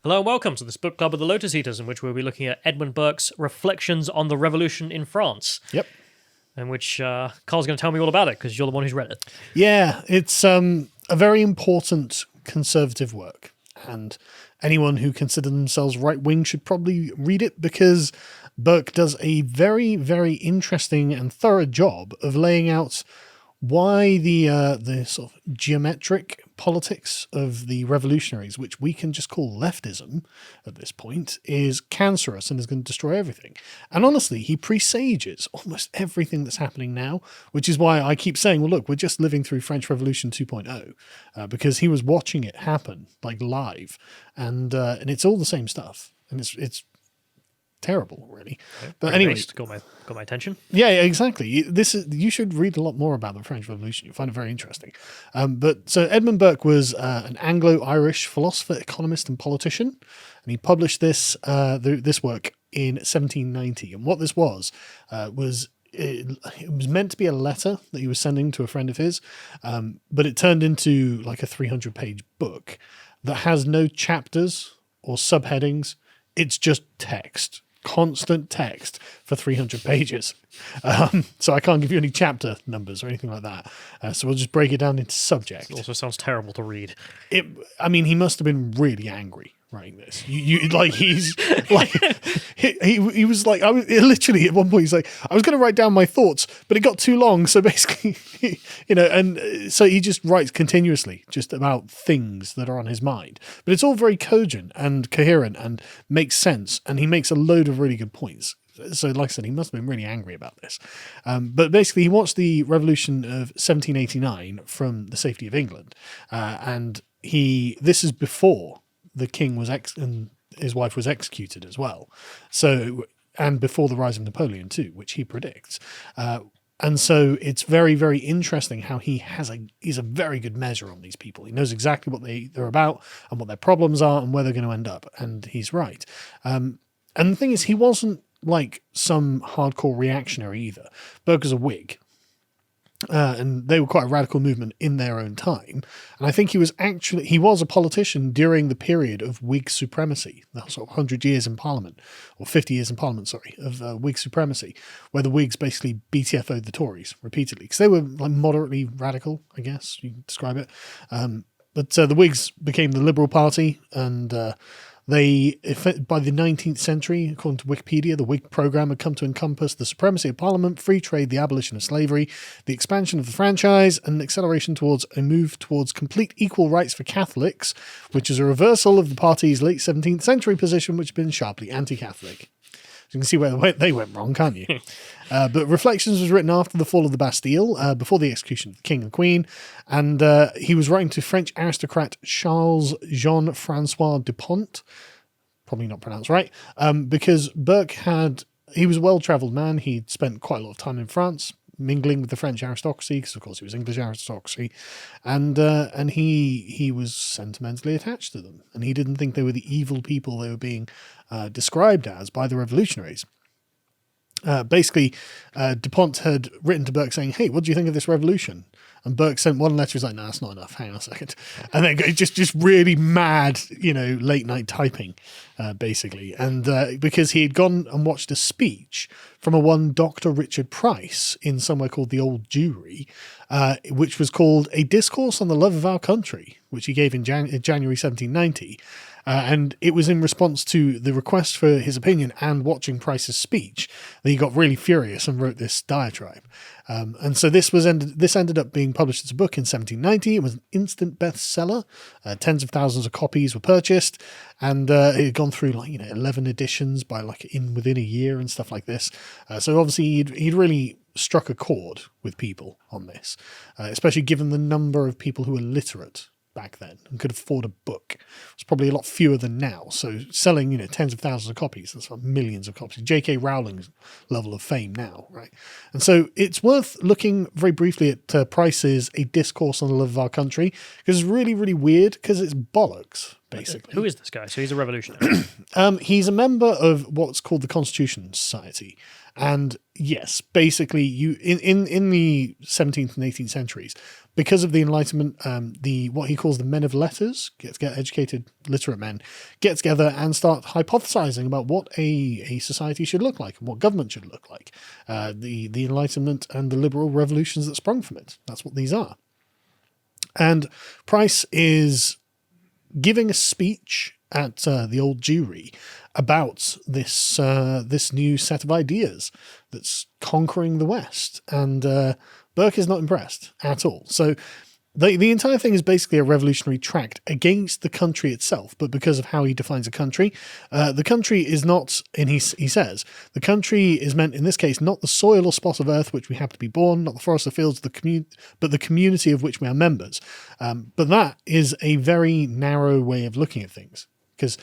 Hello and welcome to this book club of the Lotus Eaters, in which we'll be looking at Edmond Burke's Reflections on the Revolution in France. Yep. In which Carl's going to tell me all about it, because you're the one who's read it. Yeah, it's a very important conservative work, and anyone who consider themselves right-wing should probably read it, because Burke does a very, very interesting and thorough job of laying out why the sort of geometric politics of the revolutionaries, which we can just call leftism at this point, is cancerous and is going to destroy everything. And honestly, he presages almost everything that's happening now, which is why I keep saying, well, look, we're just living through French Revolution 2.0, because he was watching it happen like live, and it's all the same stuff, and it's terrible, really. Okay. But anyway, got my attention. Yeah, exactly. You should read a lot more about the French Revolution. You'll find it very interesting. So Edmund Burke was an Anglo-Irish philosopher, economist, and politician, and he published this work in 1790. And what this was it was meant to be a letter that he was sending to a friend of his, but it turned into like a 300-page book that has no chapters or subheadings. It's just text. Constant text for 300 pages. So I can't give you any chapter numbers or anything like that. So we'll just break it down into subject. It also sounds terrible to read. He must have been really angry writing this. He's like, he was like, literally at one point he's like, I was going to write down my thoughts, but it got too long. So basically, and so he just writes continuously just about things that are on his mind, but it's all very cogent and coherent and makes sense. And he makes a load of really good points. So like I said, he must have been really angry about this. But basically he watched the revolution of 1789 from the safety of England. And this is before the king was and his wife was executed as well. So, and before the rise of Napoleon too, which he predicts. And so it's very, very interesting how he's a very good measure on these people. He knows exactly what they're about and what their problems are and where they're going to end up. And he's right. And the thing is, he wasn't like some hardcore reactionary either. Burke was a Whig. And they were quite a radical movement in their own time. And I think he was a politician during the period of Whig supremacy, the sort of 100 years in Parliament, or 50 years in Parliament, sorry, of Whig supremacy, where the Whigs basically BTFO'd the Tories repeatedly, because they were like moderately radical, I guess you can describe it. But the Whigs became the Liberal Party, and by the 19th century, according to Wikipedia, the Whig programme had come to encompass the supremacy of Parliament, free trade, the abolition of slavery, the expansion of the franchise, and an acceleration towards a move towards complete equal rights for Catholics, which is a reversal of the party's late 17th century position, which had been sharply anti-Catholic. You can see where they went wrong, can't you? But Reflections was written after the fall of the Bastille, before the execution of the King and Queen, and he was writing to French aristocrat Charles Jean-Francois Dupont, probably not pronounced right, because Burke he was a well-travelled man. He'd spent quite a lot of time in France, mingling with the French aristocracy, because of course he was English aristocracy, and he was sentimentally attached to them, and he didn't think they were the evil people they were being described as by the revolutionaries. Basically, Dupont had written to Burke saying, hey, what do you think of this revolution? And Burke sent one letter. He's like, no, that's not enough. Hang on a second. And then just really mad, late night typing, basically. And because he had gone and watched a speech from one Dr. Richard Price in somewhere called the Old Jewry, which was called A Discourse on the Love of Our Country, which he gave in January 1790. And it was in response to the request for his opinion and watching Price's speech that he got really furious and wrote this diatribe. And so this ended up being published as a book in 1790. It was an instant bestseller. Tens of thousands of copies were purchased, and it had gone through 11 editions by within a year and stuff like this. So obviously he'd really struck a chord with people on this, especially given the number of people who were literate back then and could afford a book. It's probably a lot fewer than now. So selling, tens of thousands of copies, that's like millions of copies. J.K. Rowling's level of fame now, right? And so it's worth looking very briefly at Price's A Discourse on the Love of Our Country, because it's really, really weird, because it's bollocks, basically. Who is this guy? So he's a revolutionary. He's a member of what's called the Constitution Society. And yes, basically, in the 17th and 18th centuries, because of the Enlightenment, what he calls the men of letters, get educated, literate men, get together and start hypothesizing about what a society should look like and what government should look like. The Enlightenment and the liberal revolutions that sprung from it. That's what these are. And Price is giving a speech at the old Jewry about this new set of ideas that's conquering the West. And Burke is not impressed at all. So the entire thing is basically a revolutionary tract against the country itself, but because of how he defines a country. The country is not, and he says, the country is meant, in this case, not the soil or spot of earth which we have to be born, not the forest or fields, but the community of which we are members. But that is a very narrow way of looking at things, because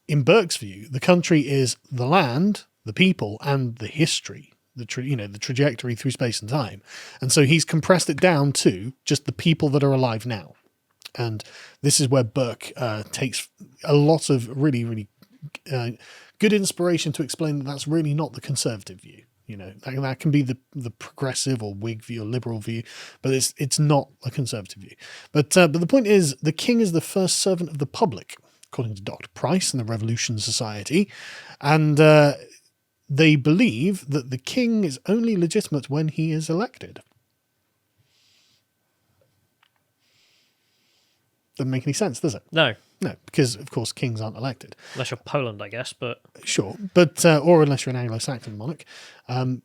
in Burke's view, the country is the land, the people, and the history, the trajectory through space and time. And so he's compressed it down to just the people that are alive now. And this is where Burke takes a lot of really, really good inspiration to explain that that's really not the conservative view. That can be the progressive or Whig view or liberal view, but it's not a conservative view. But the point is, the king is the first servant of the public, according to Dr. Price and the Revolution Society. And they believe that the king is only legitimate when he is elected. Doesn't make any sense, does it? No. No, because, of course, kings aren't elected. Unless you're Poland, I guess, but... Sure, but or unless you're an Anglo-Saxon monarch. The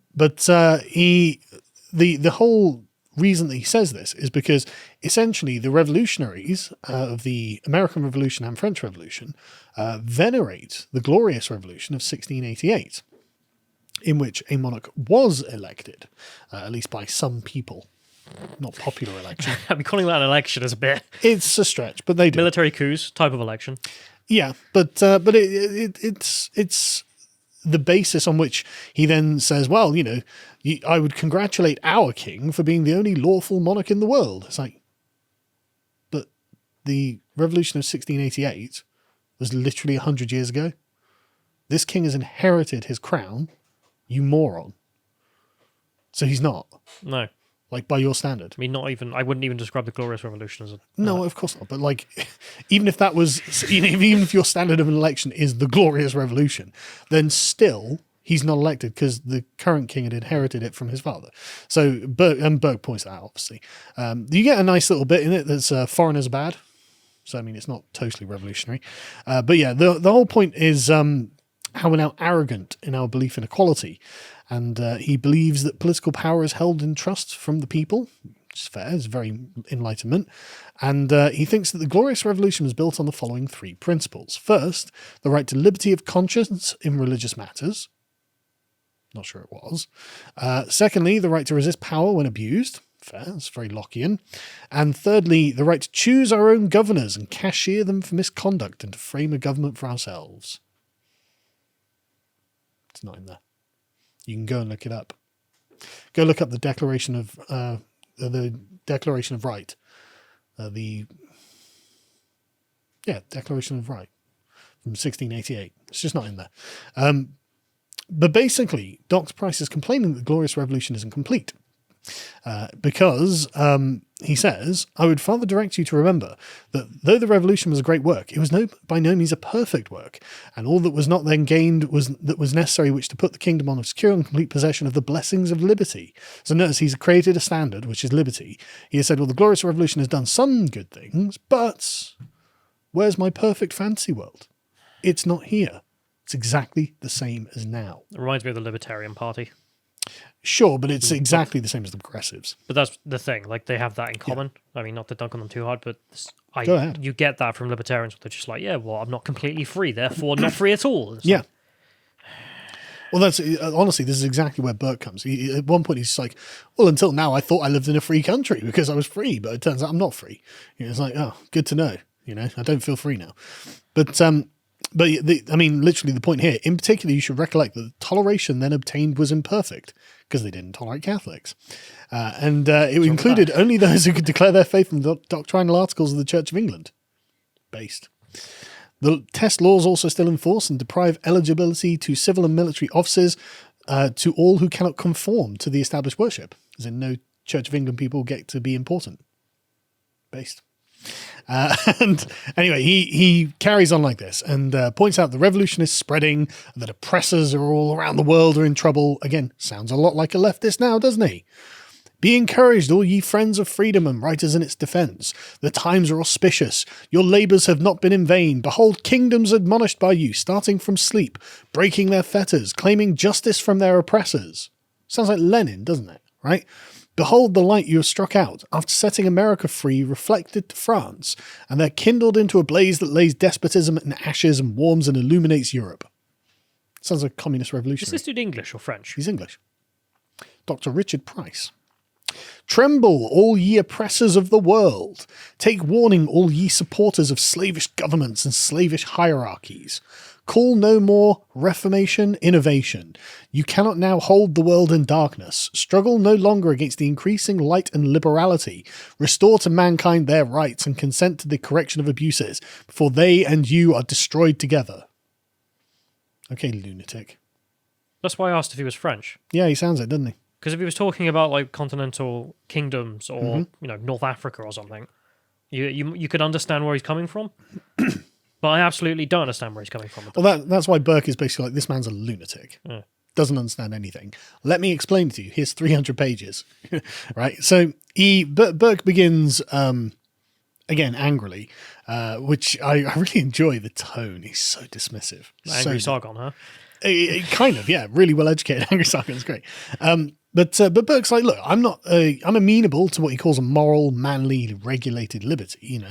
whole reason that he says this is because, essentially, the revolutionaries of the American Revolution and French Revolution venerate the Glorious Revolution of 1688, in which a monarch was elected, at least by some people. Not popular election. I'd be calling that an election as a bit. It's a stretch, but they do. Military coups, type of election. Yeah, but it's the basis on which he then says, well, I would congratulate our king for being the only lawful monarch in the world. It's like, but the revolution of 1688 was literally 100 years ago. This king has inherited his crown, you moron. So he's not. No. Like, by your standard. I mean, I wouldn't even describe the Glorious Revolution as a... No, of course not. But, like, even if that was... Even if your standard of an election is the Glorious Revolution, then still he's not elected because the current king had inherited it from his father. So, Burke points that out, obviously. You get a nice little bit in it that's foreigners are bad. So, I mean, it's not totally revolutionary. But, yeah, the whole point is how we're now arrogant in our belief in equality. And he believes that political power is held in trust from the people, which is fair, it's very Enlightenment. And he thinks that the Glorious Revolution was built on the following three principles. First, the right to liberty of conscience in religious matters. Not sure it was. Secondly, the right to resist power when abused. Fair, it's very Lockean. And thirdly, the right to choose our own governors and cashier them for misconduct and to frame a government for ourselves. It's not in there. You can go and look it up. Go look up the Declaration of Right. Declaration of Right from 1688. It's just not in there. But basically, Dr. Price is complaining that the Glorious Revolution isn't complete. Because he says, I would further direct you to remember that though the revolution was a great work, it was by no means a perfect work, and all that was not then gained was necessary which to put the kingdom on a secure and complete possession of the blessings of liberty. So notice he's created a standard, which is liberty. He has said, well, the Glorious Revolution has done some good things, but where's my perfect fantasy world? It's not here. It's exactly the same as now. It reminds me of the Libertarian Party. Sure, but it's exactly the same as the progressives. But that's the thing. Like, they have that in common. Yeah. I mean, not to dunk on them too hard, but Go ahead. You get that from libertarians. They're just like, yeah, well, I'm not completely free, therefore not free at all. Yeah. Well, that's honestly, this is exactly where Burke comes. At one point, he's like, well, until now, I thought I lived in a free country because I was free, but it turns out I'm not free. It's like, oh, good to know. I don't feel free now. But literally the point here, in particular, you should recollect that the toleration then obtained was imperfect because they didn't tolerate Catholics. It included only those who could declare their faith in the doctrinal articles of the Church of England. Based. The test laws also still in force and deprive eligibility to civil and military offices to all who cannot conform to the established worship. As in, no Church of England people get to be important. Based. And anyway, he carries on like this and points out the revolution is spreading, that oppressors are all around the world are in trouble. Again, sounds a lot like a leftist now, doesn't he? Be encouraged, all ye friends of freedom and writers in its defence. The times are auspicious. Your labours have not been in vain. Behold, kingdoms admonished by you, starting from sleep, breaking their fetters, claiming justice from their oppressors. Sounds like Lenin, doesn't it? Right? Behold the light you have struck out, after setting America free, reflected to France, and they're kindled into a blaze that lays despotism in ashes and warms and illuminates Europe. Sounds like a communist revolution. Is this dude English or French? He's English. Dr. Richard Price. Tremble, all ye oppressors of the world. Take warning, all ye supporters of slavish governments and slavish hierarchies. Call no more reformation, innovation. You cannot now hold the world in darkness. Struggle no longer against the increasing light and liberality. Restore to mankind their rights and consent to the correction of abuses, before they and you are destroyed together. Okay, lunatic. That's why I asked if he was French. Yeah, he sounds it, doesn't he? Because if he was talking about like continental kingdoms or North Africa or something, you could understand where he's coming from. But I absolutely don't understand where he's coming from. Well, that's why Burke is basically like, this man's a lunatic. Yeah. Doesn't understand anything. Let me explain it to you. Here's 300 pages. Right? So Burke begins, again, angrily, which I really enjoy the tone. He's so dismissive. Angry Sargon, huh? Kind of, yeah. Really well educated. Angry Sargon is great. But Burke's like, look, I'm amenable to what he calls a moral, manly, regulated liberty,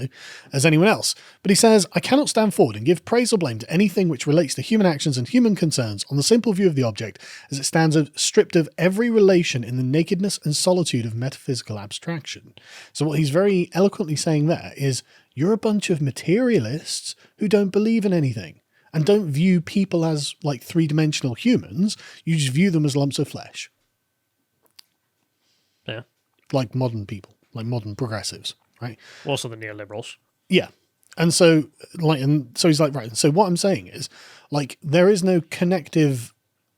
as anyone else. But he says, I cannot stand forward and give praise or blame to anything which relates to human actions and human concerns on the simple view of the object as it stands stripped of every relation in the nakedness and solitude of metaphysical abstraction. So what he's very eloquently saying there is, you're a bunch of materialists who don't believe in anything and don't view people as like three-dimensional humans. You just view them as lumps of flesh. Yeah. Like modern people, like modern progressives, right? Also the neoliberals. Yeah. And so he's like, right. So what I'm saying is, like, there is no connective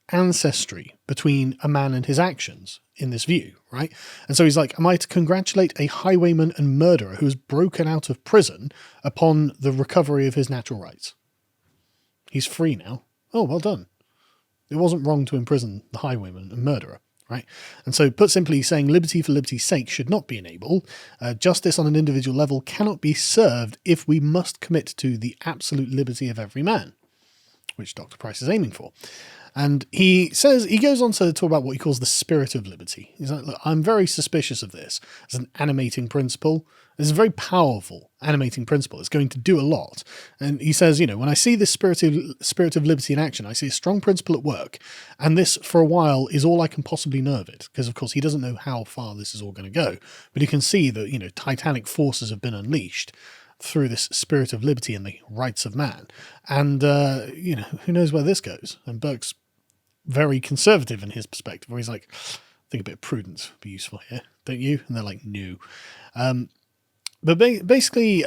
ancestry between a man and his actions in this view, right? And so he's like, am I to congratulate a highwayman and murderer who has broken out of prison upon the recovery of his natural rights? He's free now. Oh, well done. It wasn't wrong to imprison the highwayman and murderer. Right. And so put simply, saying liberty for liberty's sake should not be enabled. Justice on an individual level cannot be served if we must commit to the absolute liberty of every man, which Dr. Price is aiming for. And he goes on to talk about what he calls the spirit of liberty. He's like, look, I'm very suspicious of this as an animating principle. It's a very powerful animating principle. It's going to do a lot. And he says, when I see this spirit of liberty in action, I see a strong principle at work. And this, for a while, is all I can possibly know of it. Because, of course, he doesn't know how far this is all going to go. But he can see that, titanic forces have been unleashed through this spirit of liberty and the rights of man. And, who knows where this goes? And Burke's very conservative in his perspective, where he's like, I think a bit of prudence would be useful here, don't you? And they're like, no. But basically,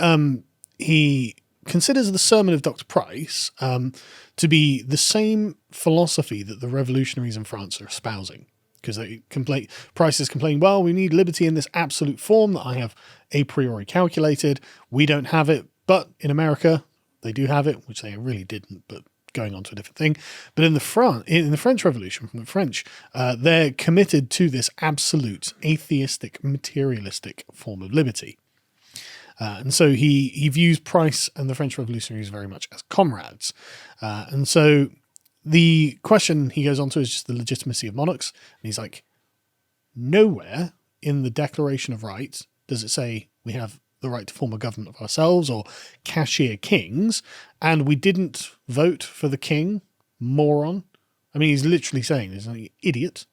he considers the sermon of Dr. Price to be the same philosophy that the revolutionaries in France are espousing. Because Price is complaining, well, we need liberty in this absolute form that I have a priori calculated. We don't have it, but in America, they do have it, which they really didn't, but going on to a different thing. But in the French Revolution, from the French, they're committed to this absolute atheistic, materialistic form of liberty. And so he views Price and the French revolutionaries very much as comrades. And so the question he goes on to is just the legitimacy of monarchs. And he's like, nowhere in the Declaration of Rights does it say we have the right to form a government of ourselves or cashier kings, and we didn't vote for the king, moron. I mean, he's literally saying this, like, idiot.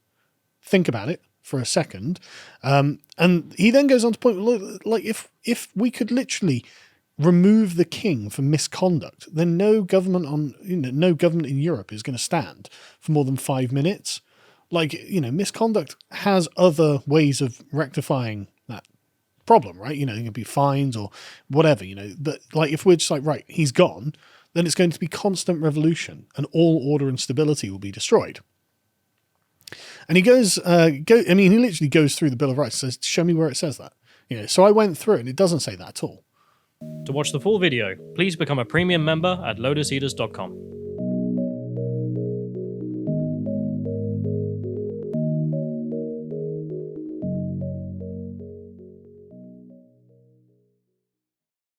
Think about it for a second. And he then goes on to point, look, like, if we could literally remove the king for misconduct, then no government in Europe is going to stand for more than 5 minutes. Like, misconduct has other ways of rectifying that problem, right? There can be fines or whatever, but like, if we're just like, right, he's gone, then it's going to be constant revolution and all order and stability will be destroyed. And he goes, he literally goes through the Bill of Rights and says, show me where it says that. So I went through it and it doesn't say that at all. To watch the full video, please become a premium member at lotuseaters.com.